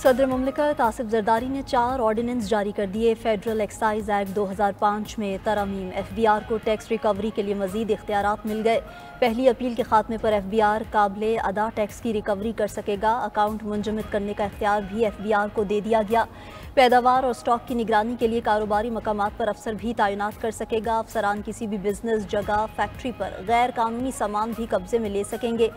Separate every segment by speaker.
Speaker 1: सदर मुमलिकत आसिफ जरदारी ने 4 ऑर्डिनेंस जारी कर दिए। फेडरल एक्साइज एक्ट 2005 में तरमीम, FBR को टैक्स रिकवरी के लिए मजीद इख्तियारात मिल गए। पहली अपील के खात्मे पर FBR काबिले अदा टैक्स की रिकवरी कर सकेगा। अकाउंट मुंजमद करने का इख्तियार भी FBR को दे दिया गया। पैदावार और स्टॉक की निगरानी के लिए कारोबारी मकामात पर अफसर भी तैनात कर सकेगा। अफसरान किसी भी बिजनेस, जगह, फैक्ट्री पर गैर कानूनी सामान भी कब्जे में ले सकेंगे।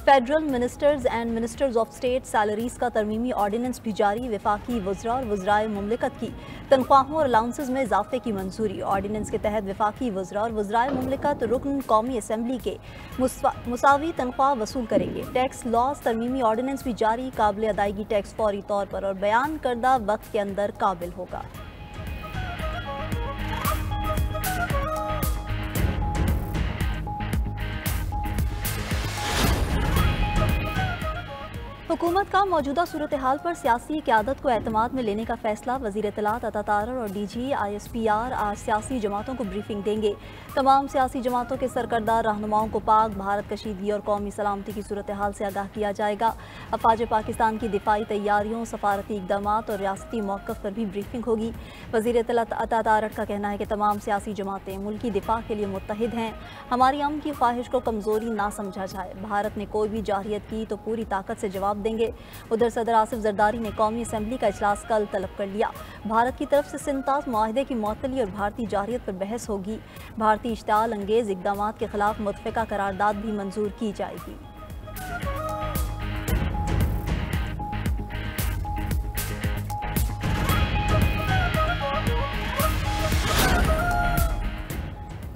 Speaker 1: Federal ministers and ministers of state salaries का तरमीमी ऑर्डिनेंस भी जारी। वफाकी वज़रा और वज़राए मुमलिकत की तनख्वाहों और अलाउंसेस में इजाफे की मंजूरी। ऑर्डिनेंस के तहत वफाकी वज़रा और वज़राए मुमलिकत रुकन कौमी असम्बली के मुसावी तनख्वाह वसूल करेंगे। टैक्स लॉज तरमीमी ऑर्डिनेंस भी जारी। काबिल अदायगी टैक्स फौरी तौर पर और बयान करदा वक्त के अंदर काबिल होगा। हुकूमत का मौजूदा सूरत हाल पर सियासी क़यादत को एतमाद में लेने का फैसला। वज़ीर इत्तलात अता तारर और DG ISPR आज सियासी जमातों को ब्रीफिंग देंगे। तमाम सियासी जमातों के सरकर्दा रहनुमाओं को पाक भारत कशीदगी और कौमी सलामती की सूरत हाल से आगाह किया जाएगा। अफवाज पाकिस्तान की दिफाई तैयारियों, सफारती इक़दामात और रियासती मौक़िफ़ पर भी ब्रीफिंग होगी। वज़ीर इत्तलात अता तारर का कहना है कि तमाम सियासी जमातें मुल्की दिफा के लिए मुत्तहिद हैं। हमारी अमन की ख्वाहिश को कमज़ोरी ना समझा जाए। भारत ने कोई भी जारहियत की तो पूरी ताकत से जवाब देंगे। उधर सदर आसिफ जरदारी ने कौमी असम्बली का इजलास कल तलब कर लिया। भारत की तरफ से सिंताज मुआहदे की मुअत्तली और भारतीय जारहियत पर बहस होगी। भारतीय इश्ताल अंगेज इक़दामात के खिलाफ मुतफ़िका करारदाद भी मंजूर की जाएगी।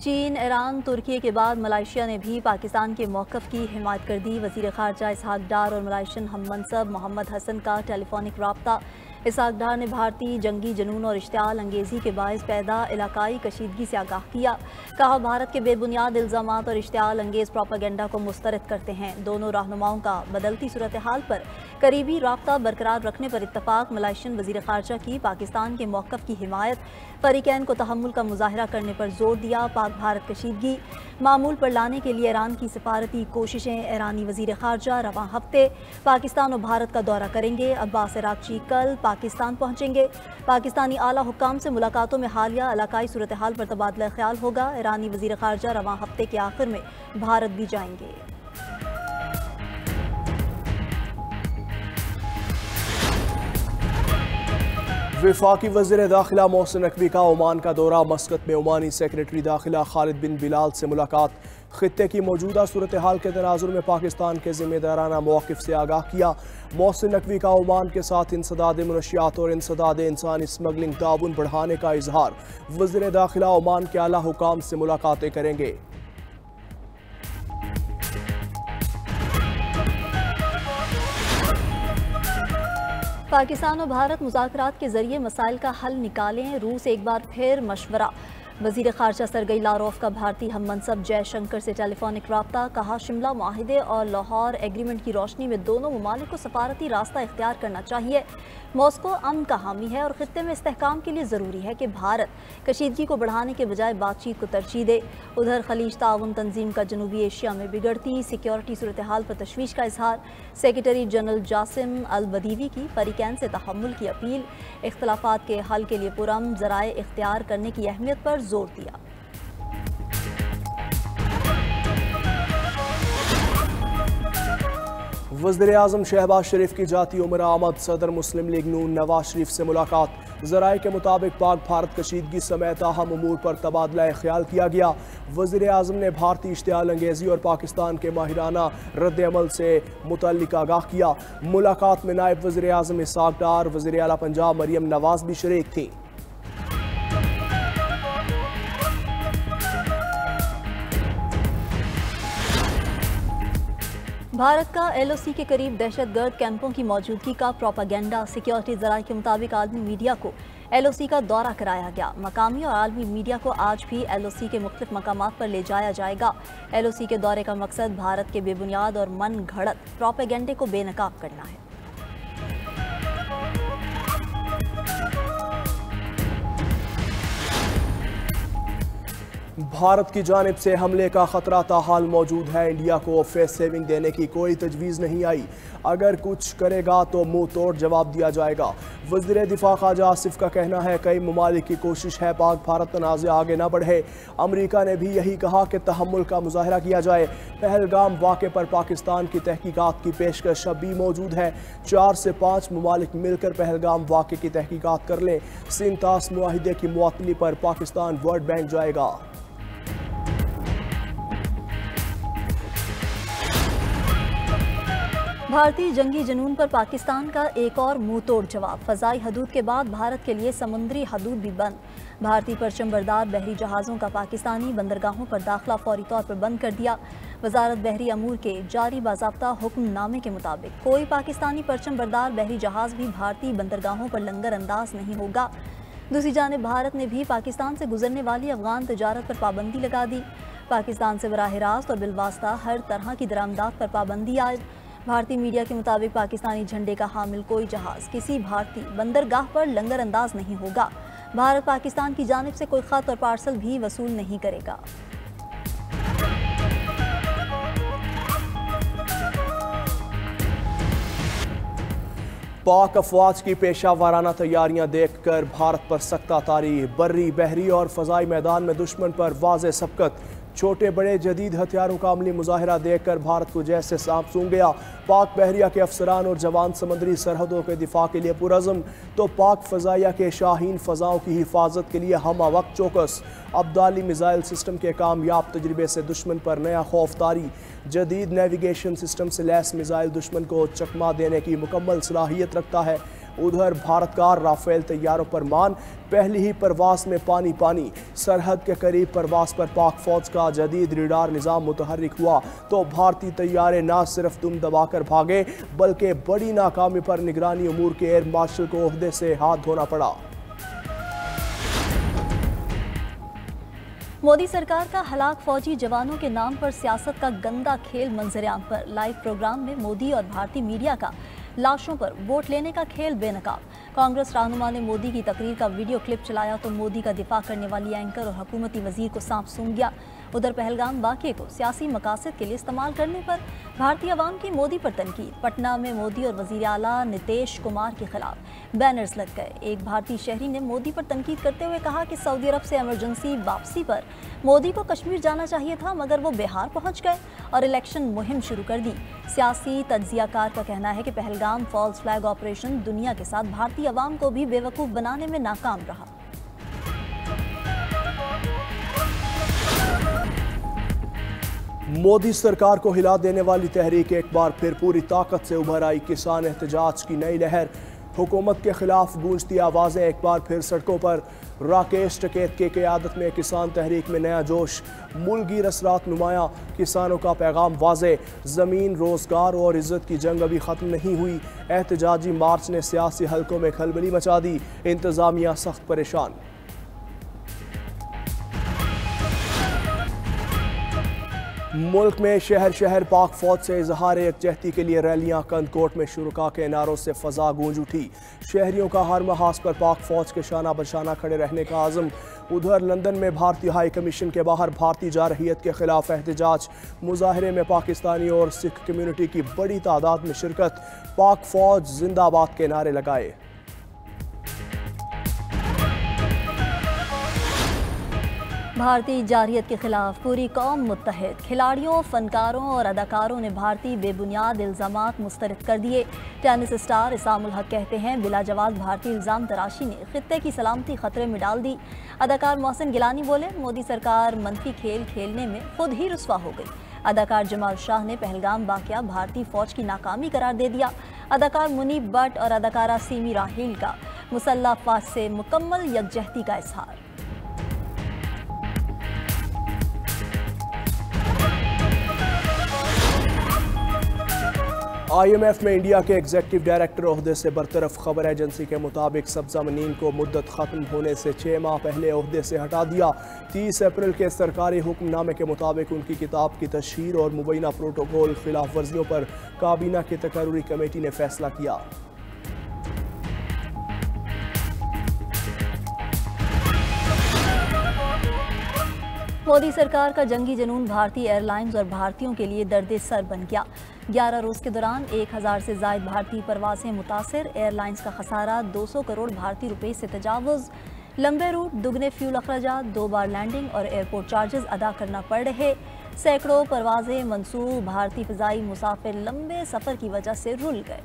Speaker 1: चीन, ईरान, तुर्की के बाद मलाइशिया ने भी पाकिस्तान के मौक़िफ़ की हिमायत कर दी। वज़ीर ख़ारजा इसहाक डार और मलाइशियन हममनसब मोहम्मद हसन का टेलीफोनिक राब्ता। इसहाक डार ने भारतीय जंगी जनून और इश्तियाल अंगेज़ी के बायस पैदा इलाकाई कशीदगी से आगाह किया। कहा, भारत के बेबुनियाद इल्ज़ामात और इश्तियाल अंगेज़ प्रोपेगेंडा को मुस्तरद करते हैं। दोनों रहनुमाओं का बदलती सूरत हाल पर करीबी राब्ता बरकरार रखने पर इत्तफ़ाक़। मलाइशियन वज़ीर ख़ारजा की पाकिस्तान के मौक़िफ़ की हिमायत। फ़रीक़ैन को तहम्मुल का मुज़ाहरा करने पर जोर दिया। पाक भारत कशीदगी मामूल पर लाने के लिए ईरान की सिफारती कोशिशें। ईरानी वज़ीर ख़ारजा रवां हफ्ते पाकिस्तान और भारत का दौरा करेंगे। अब्बास इराक़ची कल पाकिस्तान पहुँचेंगे। पाकिस्तानी आला हुक्काम से मुलाकातों में हालिया इलाकाई सूरत हाल पर तबादला ख्याल होगा। ईरानी वज़ीर ख़ारजा रवां हफ्ते के आखिर में भारत भी जाएंगे।
Speaker 2: वफाकी वज़ीर दाखिला मोहसिन नकवी का ओमान का दौरा। मस्कत में ओमानी सेक्रेटरी दाखिला खालिद बिन बिलाल से मुलाकात। खित्ते की मौजूदा सूरत हाल के तनाजुर में पाकिस्तान के ज़िम्मेदाराना मौक़िफ़ से आगाह किया। मोहसिन नकवी का ओमान के साथ इंसदाद मनशियात और इंसदाद इंसानी स्मगलिंग ताउन बढ़ाने का इजहार। वज़ीर दाखिला ओमान के आला हुकाम से मुलाकातें करेंगे।
Speaker 1: पाकिस्तान और भारत मुज़ाकरात के जरिए मसाइल का हल निकालें। रूस एक बार फिर मशवरा। वज़ीर ख़ारजा सरगई लारोफ का भारतीय हममनसब जयशंकर से टेलीफोनिक राब्ता। कहा, शिमला मुआहिदे और लाहौर एग्रीमेंट की रोशनी में दोनों ममालिक को सफारती रास्ता इख्तियार करना चाहिए। मॉस्को अमन का हामी है और खित्ते में इस्तेहकाम के लिए ज़रूरी है कि भारत कशीदगी को बढ़ाने के बजाय बातचीत को तरजीह दे। उधर खलीज ताउन तंजीम का जनूबी एशिया में बिगड़ती सिक्योरिटी सूरत हाल पर तशवीश का इजहार। सेक्रेटरी जनरल जासिम अल बदीवी की फ़रीक़ैन से तहम्मुल की अपील। इख्तलाफात के हल के लिए पुरअमन ज़राए इख्तियार करने की अहमियत पर जोर दिया।
Speaker 2: वज़ीर आज़म शहबाज शरीफ की जाती उम्र आमद। सदर मुस्लिम लीग नून नवाज शरीफ से मुलाकात। ज़राए के मुताबिक पाक भारत कशीदगी समेत अहम उमूर पर तबादला ख्याल किया गया। वज़ीर आज़म ने भारतीय इश्तियाल अंगेज़ी और पाकिस्तान के माहिराना रद्द अमल से मुतल्लिक़ आगाह किया। मुलाकात में नायब वज़ीर आज़म इसहाक डार, वज़ीर आला पंजाब मरियम नवाज भी शरीक थी।
Speaker 1: भारत का LOC के करीब दहशतगर्द कैंपों की मौजूदगी का प्रोपेगेंडा। सिक्योरिटी ज़राए के मुताबिक आलमी मीडिया को LOC का दौरा कराया गया। मकामी और आलमी मीडिया को आज भी LOC के मुख्तलिफ मकामात पर ले जाया जाएगा। LOC के दौरे का मकसद भारत के बेबुनियाद और मन घड़त प्रोपेगेंडे को बेनकाब करना है।
Speaker 2: भारत की जानिब से हमले का खतरा ताहाल मौजूद है। इंडिया को फेस सेविंग देने की कोई तजवीज़ नहीं आई। अगर कुछ करेगा तो मुंह तोड़ जवाब दिया जाएगा। वज़ीर दिफा ख्वाजा आसिफ का कहना है कई ममालिक की कोशिश है पाक भारत तनाज़े आगे न बढ़े। अमरीका ने भी यही कहा कि तहम्मुल का मुजाहरा किया जाए। पहलगाम वाक़े पर पाकिस्तान की तहकीकात की पेशकश भी मौजूद है। 4 से 5 ममालिक मिलकर पहलगाम वाक़े की तहकीकात कर लें। सिंतास मुआहिदे की मुअत्तली पर पाकिस्तान वर्ल्ड बैंक जाएगा।
Speaker 1: भारतीय जंगी जुनून पर पाकिस्तान का एक और मुंह तोड़ जवाब। फ़ज़ाई हदूद के बाद भारत के लिए समुद्री हदूद भी बंद। भारतीय परचमबरदार बहरी जहाज़ों का पाकिस्तानी बंदरगाहों पर दाखिला फौरी तौर पर बंद कर दिया। वजारत बहरी अमूर के जारी बाज़ाब्ता हुक्मनामे के मुताबिक कोई पाकिस्तानी परचमबरदार बहरी जहाज़ भी भारतीय बंदरगाहों पर लंगर अंदाज नहीं होगा। दूसरी जानिब भारत ने भी पाकिस्तान से गुजरने वाली अफगान तजारत पर पाबंदी लगा दी। पाकिस्तान से बराह रास्त और बिलवास्ता हर तरह की दरामदात पर पाबंदी आयद। भारतीय मीडिया के मुताबिक पाकिस्तानी झंडे का हामिल कोई जहाज किसी भारतीय बंदरगाह पर लंगर अंदाज नहीं होगा। भारत पाकिस्तान की जानिब से कोई खत और पार्सल भी वसूल नहीं करेगा।
Speaker 2: पाक अफवाज की पेशा वाराना तैयारियां देखकर भारत पर सख्ता तारी। बर्री बहरी और फ़ज़ाई मैदान में दुश्मन पर वाज़े सबकत। छोटे बड़े जदीद हथियारों का अमली मुजाहिरा देखकर भारत को जैसे सांप सूंघ गया। पाक बहरिया के अफसरान और जवान समुद्री सरहदों के दिफा के लिए पुरज़म तो पाक फ़ज़ाइया के शाहीन फ़ज़ाओं की हिफाजत के लिए हम वक्त चौकस। अब्दाली मिसाइल सिस्टम के कामयाब तजर्बे से दुश्मन पर नया खौफ तारी। जदीद नेविगेशन सिस्टम से लैस मिसाइल दुश्मन को चकमा देने की मुकम्मल सलाहियत रखता है। उधर भारत का राफेल तैयारों पर मान। पहली ही परवास में पानी पानी। सरहद के करीब परवास पर पाक फौज का जदीद रडार निज़ाम मुतहर्रिक हुआ तो भारतीय तैयारे न सिर्फ दुम दबाकर भागे बल्कि बड़ी नाकामी पर निगरानी उमूर के एयर मार्शल को ओहदे से हाथ धोना पड़ा।
Speaker 1: मोदी सरकार का हलाक फौजी जवानों के नाम पर सियासत का गंदा खेल मंजरेआम पर। लाइव प्रोग्राम में मोदी और भारतीय मीडिया का लाशों पर वोट लेने का खेल बेनकाब। कांग्रेस रहनुमा ने मोदी की तकरीर का वीडियो क्लिप चलाया तो मोदी का दिफा करने वाली एंकर और हुकूमती वजीर को सांप सूंघ गया। उधर पहलगाम वाक़े को सियासी मकासद के लिए इस्तेमाल करने पर भारतीय अवाम की मोदी पर तनकीद। पटना में मोदी और वज़ीर आला नीतीश कुमार के खिलाफ बैनर्स लग गए। एक भारतीय शहरी ने मोदी पर तनकीद करते हुए कहा कि सऊदी अरब से इमरजेंसी वापसी पर मोदी को कश्मीर जाना चाहिए था मगर वो बिहार पहुंच गए और इलेक्शन मुहिम शुरू कर दी। सियासी तज्जियाकार का कहना है कि पहलगाम फॉल्स फ्लैग ऑपरेशन दुनिया के साथ भारतीय अवाम को भी बेवकूफ़ बनाने में नाकाम रहा।
Speaker 2: मोदी सरकार को हिला देने वाली तहरीक एक बार फिर पूरी ताकत से उभर आई। किसान एहतजाज की नई लहर। हुकूमत के खिलाफ गूंजती आवाज़ें एक बार फिर सड़कों पर। राकेश टिकैत की क़यादत में किसान तहरीक में नया जोश। मुल्की रसरात नुमाया। किसानों का पैगाम वाज़े। ज़मीन रोज़गार और इज़्ज़त की जंग अभी ख़त्म नहीं हुई। एहतजाजी मार्च ने सियासी हलकों में खलबली मचा दी। इंतज़ामिया सख्त परेशान। मुल्क में शहर शहर पाक फौज से इजहार यकजहती के लिए रैलियां। कंदकोट में शुरका के नारों से फ़ज़ा गूंज उठी। शहरियों का हर महाज पर पाक फौज के शाना बशाना खड़े रहने का आज़म। उधर लंदन में भारतीय हाई कमीशन के बाहर भारतीय जारहियत के खिलाफ एहतजाज। मुजाहरे में पाकिस्तानी और सिख कम्यूनिटी की बड़ी तादाद में शिरकत। पाक फौज जिंदाबाद के नारे लगाए।
Speaker 1: भारतीय जारहियत के खिलाफ पूरी कौम मुत्तहिद। खिलाड़ियों, फनकारों और अदाकारों ने भारतीय बेबुनियाद इल्ज़ामात मुस्तरद कर दिए। टेनिस स्टार इसामुल हक कहते हैं बिलाजवाब भारतीय इल्ज़ाम तराशी ने खित्ते की सलामती खतरे में डाल दी। अदाकार मोहसिन गिलानी बोले मोदी सरकार मनफी खेल खेलने में खुद ही रुस्वा हो गई। अदाकार जमाल शाह ने पहलगाम वाक़या भारतीय फौज की नाकामी करार दे दिया। अदाकार मुनीब भट्ट और अदाकारा सीमी राहील का मुसल्लह अफवाज से मुकम्मल यकजहती का इजहार।
Speaker 2: IMF में इंडिया के एग्जीक्यूटिव डायरेक्टर ओहदे से बरतरफ। खबर एजेंसी के मुताबिक सब्ज़ा मनीन को मुद्दत ख़त्म होने से 6 माह पहले ओहदे से हटा दिया। 30 अप्रैल के सरकारी हुक्मनामे के मुताबिक उनकी किताब की तशहीर और मुबैना प्रोटोकॉल खिलाफ वर्जियों पर काबीना की तकर्री कमेटी ने फैसला किया।
Speaker 1: मोदी सरकार का जंगी जुनून भारतीय एयरलाइंस और भारतीयों के लिए दर्द सर बन गया। 11 रोज के दौरान 1000 से ज्यादा भारतीय परवासें मुतासिर, एयरलाइंस का खसारा 200 करोड़ भारतीय रुपए से तजावुज। लंबे रूट, दुगने फ्यूल अखराजात, 2 बार लैंडिंग और एयरपोर्ट चार्जेस अदा करना पड़ रहे। सैकड़ों परवाजें मंसूब, भारतीय फिजाई मुसाफिर लंबे सफर की वजह से रुल गए।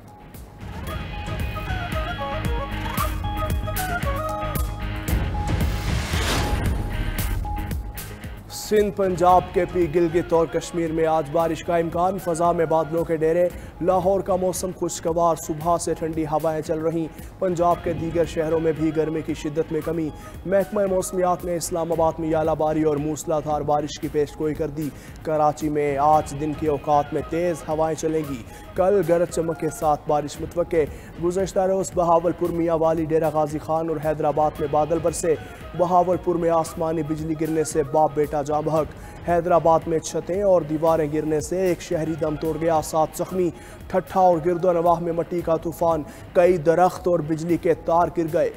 Speaker 2: सिंध, पंजाब, केपी, गिलगित और कश्मीर में आज बारिश का इम्कान। फजा में बादलों के डेरे। लाहौर का मौसम खुशगवार, सुबह से ठंडी हवाएं चल रही। पंजाब के दीगर शहरों में भी गर्मी की शिद्दत में कमी। महकमा मौसमियात ने इस्लामाबाद में यालाबारी और मूसलाधार बारिश की पेशगोई कर दी। कराची में आज दिन के औकात में तेज़ हवाएं चलेंगी। कल गरज चमक के साथ बारिश मुतवक्के। गुज़श्ता रोज़ बहावलपुर, मियांवाली, डेरा गाजी खान और हैदराबाद में बादल बरसे। बहावलपुर में आसमानी बिजली गिरने से बाप बेटा जाँ बहक। हैदराबाद में छतें और दीवारें गिरने से एक शहरी दम तोड़ गया, 7 जख्मी। ठट्ठा और गिरदोनवाह में मट्टी का तूफान, कई दरख्त और बिजली के तार गिर गए।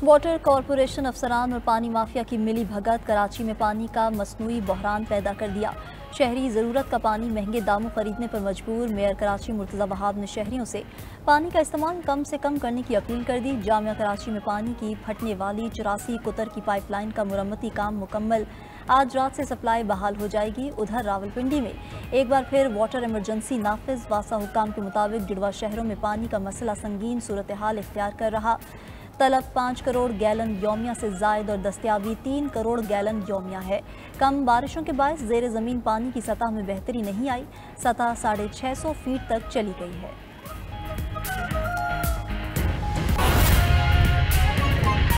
Speaker 1: वाटर कॉरपोरेशन अफसरान और पानी माफिया की मिली भगत कराची में पानी का मसनूई बहरान पैदा कर दिया। शहरी ज़रूरत का पानी महंगे दामों खरीदने पर मजबूर। मेयर कराची मुर्तज़ा वहाब ने शहरियों से पानी का इस्तेमाल कम से कम करने की अपील कर दी। जामिया कराची में पानी की फटने वाली 84 कुतर की पाइपलाइन का मुरम्मती काम मुकम्मल। आज रात से सप्लाई बहाल हो जाएगी। उधर रावलपिंडी में एक बार फिर वाटर इमरजेंसी नाफिज। वासा हुक्काम के मुताबिक जुड़वा शहरों में पानी का मसला संगीन सूरत हाल इख्तियार कर रहा। तलब 5 करोड़ गैलन यौमिया से जायद और दस्तियाबी 3 करोड़ गैलन यौमिया है। कम बारिशों के बायस ज़ेर ज़मीन पानी की सतह में बेहतरी नहीं आई। सतह 650 फीट तक चली गई है।